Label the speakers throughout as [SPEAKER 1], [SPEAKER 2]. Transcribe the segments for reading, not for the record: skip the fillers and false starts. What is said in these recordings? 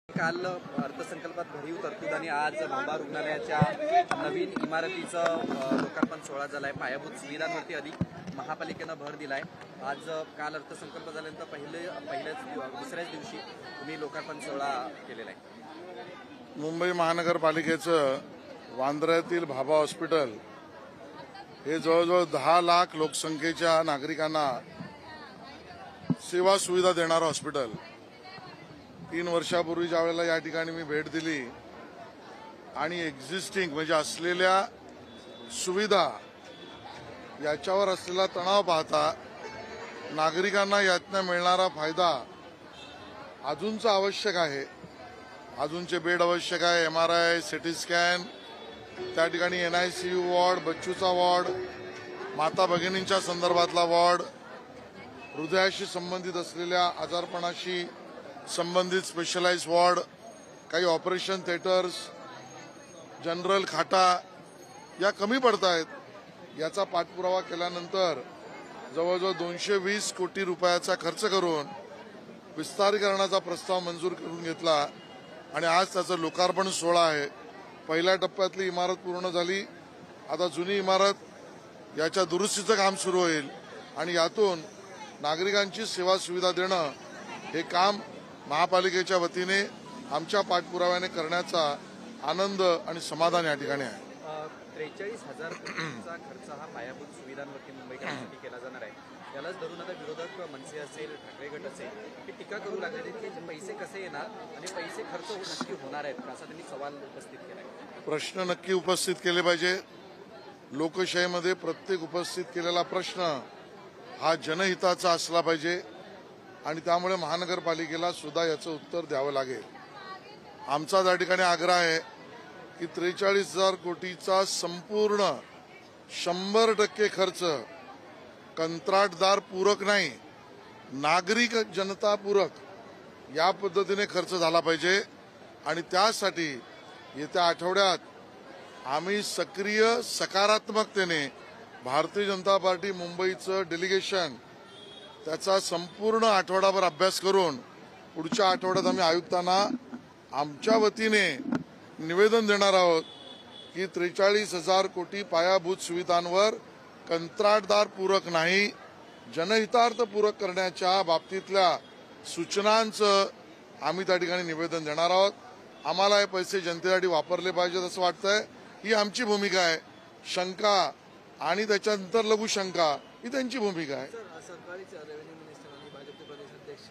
[SPEAKER 1] काल अर्थसंकल्पात भरीव तरतूद आणि आज मुंबा रुग्णालयाच्या नवीन इमारतीचं लोकार्पण सोहळा झालाय। पायाभूत सुविधांवरती अधिक महापालिकेनं भर दिलाय। आज काल अर्थसंकल्प झाल्यानंतर दुसऱ्याच दिवशी तुम्ही लोकार्पण सोहळा केलेला आहे।
[SPEAKER 2] मुंबई महानगरपालिकेचं वांद्र्यातील भाभा हॉस्पिटल हे जवळजवळ 10 लाख लोकसंख्येच्या नागरिकांना सेवा सुविधा देणारं हॉस्पिटल। 3 वर्षापूर्वी ज्या वेळेला या ठिकाणी मी भेट दिली आणि एक्झिस्टिंग म्हणजे असलेल्या सुविधा याच्यावर असलेला तणाव पाहता नागरिकांना यातनं मिळणारा फायदा अजूनचा आवश्यक आहे। अजूनचे बेड आवश्यक आहे, MRI, CT स्कॅन, त्या ठिकाणी NICU वॉर्ड, बच्चूचा वॉर्ड, माता भगिनींच्या संदर्भातला वॉर्ड, हृदयाशी संबंधित असलेल्या आजारपणाशी संबंधित स्पेशलाइज्ड वॉर्ड, काही ऑपरेशन थिएटर्स, जनरल खाटा या कमी पडत आहेत। याचा पाठपुरावा केल्यानंतर जवळजवळ 220 कोटी रुपयाचा खर्च करून विस्तारीकरणाचा प्रस्ताव मंजूर करून घेतला आणि आज त्याचं लोकार्पण सोहळा आहे। पहिल्या टप्प्यातली इमारत पूर्ण झाली, आता जुनी इमारत याच्या दुरुस्तीचं काम सुरू होईल आणि यातून नागरिकांची सेवा सुविधा देणं हे काम महापालिकेच्या वतीने आमच्या पाठपुराव्याने करण्याचा आनंद आणि समाधान या ठिकाणी आहे।
[SPEAKER 1] 43,000 कोटींचा खर्च हा पायाभूत सुविधांवरती मुंबईकरांसाठी केला जाणार आहे। त्यालाच धरून आता विरोधक मनसे असेल, ठाकरे गट असेल हे टीका करू लागले की पैसे कसे येणार आणि पैसे खर्च नक्की होणार आहेत का, असा त्यांनी सवाल उपस्थित केला आहे।
[SPEAKER 2] प्रश्न नक्की उपस्थित केले पाहिजे। लोकशाहीमध्ये प्रत्येक उपस्थित केलेला प्रश्न हा जनहिताचा असला पाहिजे आणि त्यामुळे महानगरपालिकेला सुद्धा याचं उत्तर द्यावं लागेल। आमचा त्या ठिकाणी आग्रह आहे की 43,000 कोटीचा संपूर्ण 100% खर्च कंत्राटदार पूरक नाही, नागरिक जनता पूरक या पद्धतीने खर्च झाला पाहिजे आणि त्यासाठी येत्या आठवड्यात आम्ही सक्रिय सकारात्मकतेने भारतीय जनता पार्टी मुंबईचं डेलिगेशन त्याचा संपूर्ण आठवडाभर अभ्यास करून पुढच्या आठवड्यात आम्ही आयुक्तांना आमच्या वतीने निवेदन देणार आहोत की 43,000 कोटी पायाभूत सुविधांवर कंत्राटदार पूरक नाही, जनहितार्थ पूरक करण्याच्या बाबतीतल्या सूचनांचं आम्ही त्या ठिकाणी निवेदन देणार आहोत। आम्हाला हे पैसे जनतेसाठी वापरले पाहिजेत असं वाटतंय, ही आमची भूमिका आहे। शंका आणि त्याच्यानंतर लघुशंका ही त्यांची भूमिका आहे।
[SPEAKER 3] सरकारी रेव्हेन्यू मिनिस्टर आणि भाजपचे प्रदेशाध्यक्ष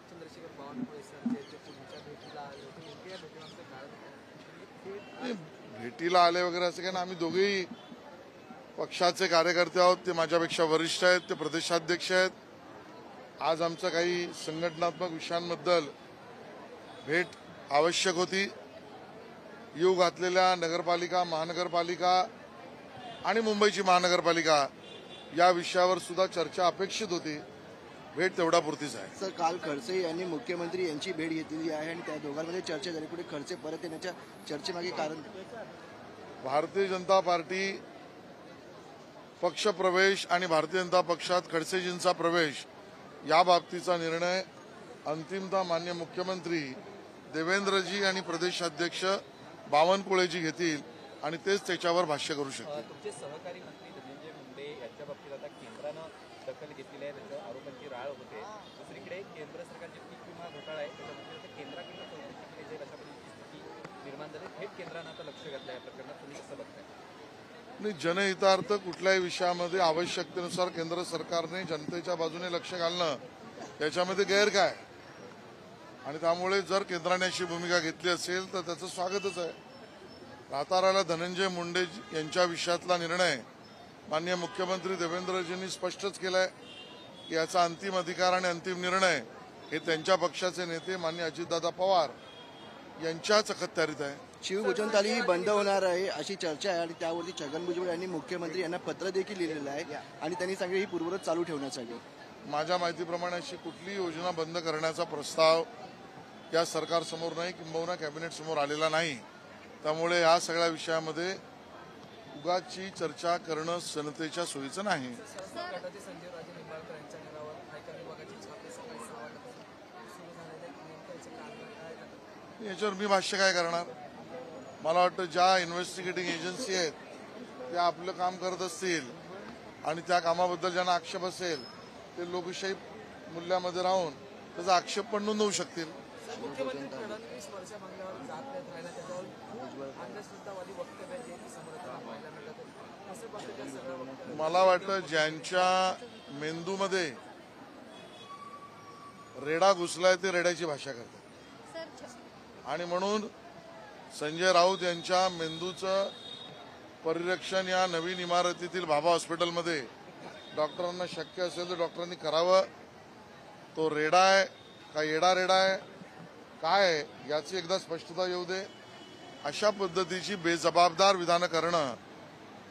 [SPEAKER 3] चंद्रशेखर बावनकुळे सर पुढच्या भेटीला आले होते, नेमक्या भेटीमागचं कारण
[SPEAKER 2] भेटीला आले वगैरे असं काय ना, आम्ही दोघेही पक्षाचे कार्यकर्ते आहोत। ते माझ्यापेक्षा वरिष्ठ आहेत, ते प्रदेशाध्यक्ष आहेत। आज आमचं काही संघटनात्मक विषयांबद्दल भेट आवश्यक होती। येऊ घातलेल्या नगरपालिका, महानगरपालिका आणि मुंबईची महानगरपालिका या विषयावर सुद्धा चर्चा अपेक्षित होती। भेट तेवढा पुरतीच आहे।
[SPEAKER 3] सर, काल खडसे यांनी मुख्यमंत्री यांची भेट घेतलेली आहे आणि त्या दोघांमध्ये चर्चा झाली। पुढे खडसे परत येण्याच्या चर्चेमागे कारण
[SPEAKER 2] भारतीय जनता पार्टी पक्षप्रवेश आणि भारतीय जनता पक्षात खडसेजींचा प्रवेश या बाबतीचा निर्णय अंतिमतः माननीय मुख्यमंत्री देवेंद्रजी आणि प्रदेशाध्यक्ष बावनकुळेजी घेतील आणि तेच त्याच्यावर भाष्य करू शकतील।
[SPEAKER 1] तुमचे सहकारी मंत्री धनंजय मुंडे यांच्या बाबतीत आता केंद्रानं दखल घेतलेली आहे, त्यांच्या आरोपांची राळ होते। दुसरीकडे केंद्र सरकारचे पीक विमा घोटाळा आहे, त्याच्यामध्ये केंद्राकडून चौकशी केली जाईल अशा पद्धतीची स्थिती निर्माण झाली। थेट केंद्रानं आता लक्ष घातलं या प्रकरणात, तुम्ही कसं बघताय?
[SPEAKER 2] नाही, जनहितार्थ कुठल्याही विषयामध्ये आवश्यकतेनुसार केंद्र सरकारने जनतेच्या बाजूने लक्ष घालणं याच्यामध्ये गैर काय, आणि त्यामुळे जर केंद्राने अशी भूमिका घेतली असेल तर त्याचं स्वागतच आहे। राहता धनंजय मुंडे यांच्या विषयातला निर्णय माननीय मुख्यमंत्री देवेंद्रजींनी स्पष्टच केलाय की याचा अंतिम अधिकार आणि अंतिम निर्णय हे त्यांच्या पक्षाचे नेते माननीय अजितदादा पवार यांच्याच अखत्यारीत आहे।
[SPEAKER 3] शिवभोजनथाली बंद होणार आहे अशी चर्चा आहे आणि त्यावरती छगन भुजबळ यांनी मुख्यमंत्री यांना पत्र देखील लिहिलेलं आहे आणि त्यांनी सांगितले ही पूर्वरत चालू ठेवण्यासाठी।
[SPEAKER 2] माझ्या माहितीप्रमाणे अशी कुठलीही योजना बंद करण्याचा प्रस्ताव या सरकारसमोर नाही, किंबहुना कॅबिनेट समोर आलेला नाही। त्यामुळे या सगळ्या विषयामध्ये उगाचची चर्चा करणं जनतेच्या सोयीचं नाही। याच्यावर मी भाष्य काय करणार. मला वाटतं ज्या इन्व्हेस्टिगेटिंग एजन्सी आहेत त्या आपलं काम करत असतील आणि त्या कामाबद्दल ज्यांना आक्षेप असेल ते लोकशाही मूल्यामध्ये राहून त्याचा आक्षेप पण नोंदवू शकतील.
[SPEAKER 3] मुख्यमंत्री फडणवीस वर्षा बंगल्यावर जात नाहीत राहिला त्याच्यावर खूप अंधश्रद्धावादी वक्तव्यांची समर्थन पाहायला मिळत आहे. असं पद्धतीचं सगळं वक्तव्य
[SPEAKER 2] मला वाटतं ज्यांच्या मेंदूमध्ये रेडा घुसलाय ते रेड्याची भाषा करतात आणि म्हणून संजय राऊत यांच्या मेंदूचं परिरक्षण या नवीन इमारतीतील भाभा हॉस्पिटलमध्ये डॉक्टरांना शक्य असेल तर डॉक्टरांनी करावं. तो रेडा आहे का येडा रेडा आहे काय आहे याची एकदा स्पष्टता येऊ दे. अशा पद्धतीची बेजबाबदार विधानं करणं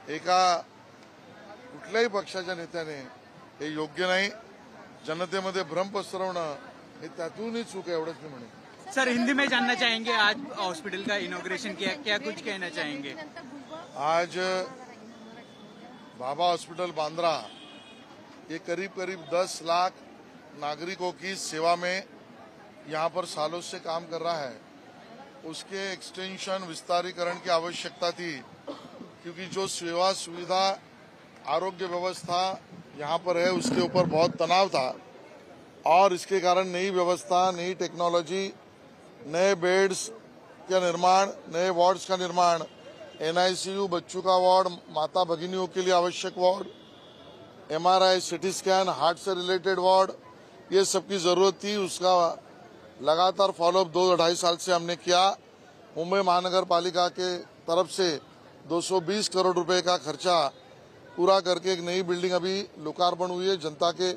[SPEAKER 2] एका कुठल्याही पक्षाच्या नेत्याने हे योग्य नाही. जनतेमध्ये भ्रम पसरवणं हे त्यातूनही चूक आहे एवढंच मी म्हणेन.
[SPEAKER 4] सर हिंदी में जानना चाहेंगे, आज हॉस्पिटल का इनॉग्रेशन किया, क्या कुछ कहना चाहेंगे?
[SPEAKER 2] आज भाभा हॉस्पिटल बांद्रा ये करीब करीब 10 लाख नागरिकों की सेवा में यहाँ पर सालों से काम कर रहा है. उसके एक्सटेंशन विस्तारीकरण की आवश्यकता थी क्योंकि जो सेवा सुविधा आरोग्य व्यवस्था यहाँ पर है उसके ऊपर बहुत तनाव था और इसके कारण नई व्यवस्था, नई टेक्नोलॉजी, नए बेड्स का निर्माण, नए वार्ड्स का निर्माण, NICU, बच्चों का वार्ड, माता भगिनियों के लिए आवश्यक ward, MRI, CT scan, heart से रिलेटेड वार्ड, ये सब की जरूरत थी. उसका लगातार फॉलोअप 2-2.5 साल से हमने किया. मुंबई महानगर पालिका के तरफ से 220 करोड़ रुपए का खर्चा पूरा करके एक नई बिल्डिंग अभी लोकार्पण हुई है, जनता के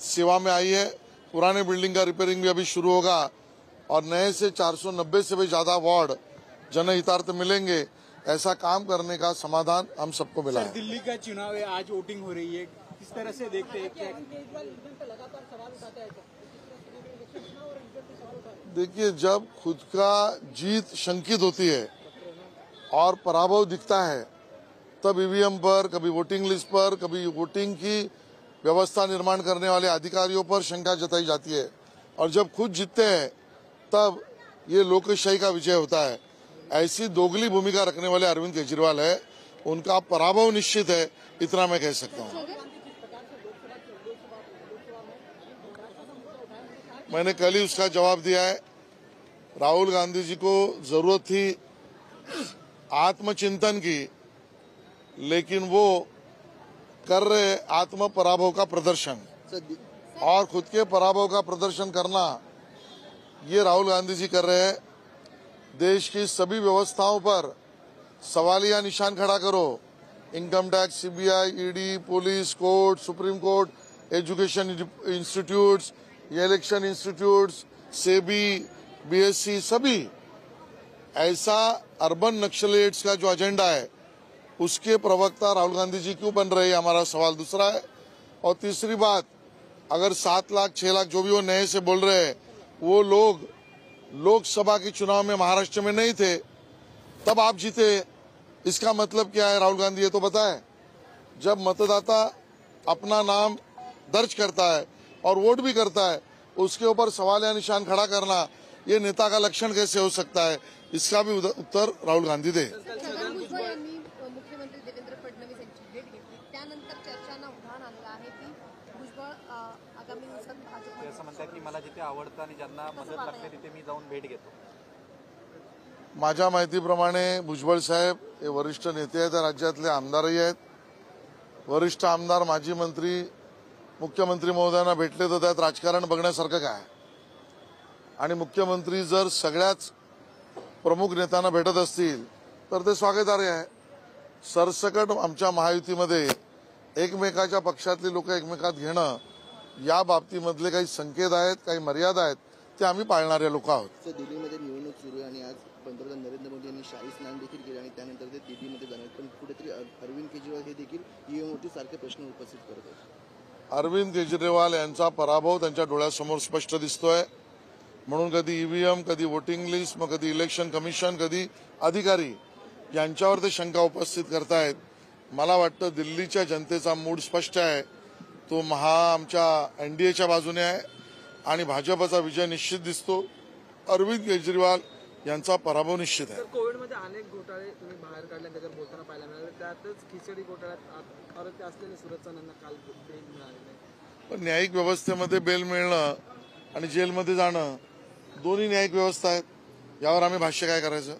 [SPEAKER 2] सेवा में आई है. पुराने बिल्डिंग का रिपेयरिंग भी अभी शुरू होगा और नए से 490 से भी ज्यादा वार्ड जनहितार्थ मिलेंगे. ऐसा काम करने का समाधान हम सबको मिला है.
[SPEAKER 4] दिल्ली का चुनाव है, आज वोटिंग हो रही है, किस तरह से देखते हैं? क्या
[SPEAKER 2] देखिए, जब खुद का जीत शंकित होती है और पराभव दिखता है तब ईवीएम पर, कभी वोटिंग लिस्ट पर, कभी वोटिंग की व्यवस्था निर्माण करने वाले अधिकारियों पर शंका जताई जाती है और जब खुद जीतते हैं तब ये लोकशाही का विजय होता है. ऐसी दोगली भूमिका रखने वाले अरविंद केजरीवाल है, उनका पराभव निश्चित है, इतना मैं कह सकता हूँ. मैंने कल ही उसका जवाब दिया है. राहुल गांधी जी को जरूरत थी आत्मचिंतन की, लेकिन वो कर रहे आत्म पराभव का प्रदर्शन और खुद के पराभव का प्रदर्शन करना ये राहुल गांधी जी कर रहे हैं. देश की सभी व्यवस्थाओं पर सवालिया निशान खड़ा करो. Income tax, CBI, ED, police, court, supreme court, education institutes, election institutes, SEBI, BSc, सभी. ऐसा अर्बन नक्सलेट्स का जो एजेंडा है उसके प्रवक्ता राहुल गांधी जी क्यों बन रहे हैं, हमारा सवाल दूसरा है. और तीसरी बात, अगर 7 लाख 6 लाख जो भी वो नए से बोल रहे हैं वो लोग लोकसभा के चुनाव में महाराष्ट्र में नहीं थे तब आप जीते, इसका मतलब क्या है राहुल गांधी ये तो बताएं. जब मतदाता अपना नाम दर्ज करता है और वोट भी करता है उसके ऊपर सवाल या निशान खड़ा करना ये नेता का लक्षण कैसे हो सकता है, इसका भी उत्तर राहुल गांधी दे.
[SPEAKER 5] मुख्यमंत्री देवेंद्र फडणवीस यांची भेट घेतली त्यानंतर चर्चांना उधाण आलं आहे की भुजबळ आगामी दिवसात
[SPEAKER 1] ते असं म्हणतात की मला जिथे आवडतं आणि ज्यांना मदत लागते तिथे मी जाऊन भेट घेतो.
[SPEAKER 2] माझ्या माहितीप्रमाणे भुजबळ साहेब हे वरिष्ठ नेते आहेत, राज्यातले आमदारही आहेत. वरिष्ठ आमदार, माजी मंत्री मुख्यमंत्री महोदयांना भेटले तर त्यात राजकारण बघण्यासारखं काय. आणि मुख्यमंत्री जर सगळ्याच प्रमुख नेत्यांना भेटत असतील तर ते स्वागतार्ह आहे. सरसकट आमच्या महायुतीमध्ये एकमेकाच्या पक्षातली लोक एकमेकात घेणं या बाबतीमधले काही संकेत आहेत, काही मर्यादा आहेत, ते आम्ही पाळणारे लोक आहोत.
[SPEAKER 6] दिल्लीमध्ये निवडणूक सुरू आहे आणि आज पंतप्रधान नरेंद्र मोदी यांनी शाही स्नान देखील केले आणि त्यानंतर ते दिल्लीमध्ये जाणार, पण कुठेतरी अरविंद केजरीवाल हे देखील ईव्हीएमवरती सारखे प्रश्न उपस्थित करत आहेत.
[SPEAKER 2] अरविंद केजरीवाल यांचा पराभव त्यांच्या डोळ्यासमोर स्पष्ट दिसतोय. म्हणून कधी ईव्हीएम, कधी वोटिंग लिस्ट, मग कधी इलेक्शन कमिशन, कधी अधिकारी यांच्यावर ते शंका उपस्थित करतायत. मला वाटतं दिल्लीच्या जनतेचा मूड स्पष्ट आहे. तो आमच्या NDAच्या बाजूने आहे आणि भाजपचा विजय निश्चित दिसतो. अरविंद केजरीवाल यांचा पराभव निश्चित आहे.
[SPEAKER 3] तर कोविडमध्ये अनेक घोटाळे तुम्ही बाहेर काढले त्याच्यावर बोलताना पाहायला मिळाले. त्यातच खिचडी घोटाळ्यात आरोपी असलेले सुरज चव्हाणांना काल बेल मिळाली नाही.
[SPEAKER 2] पण न्यायिक व्यवस्थेमध्ये बेल मिळणं आणि जेलमध्ये जाणं दोन्ही न्यायिक व्यवस्था आहेत. यावर आम्ही भाष्य काय करायचं.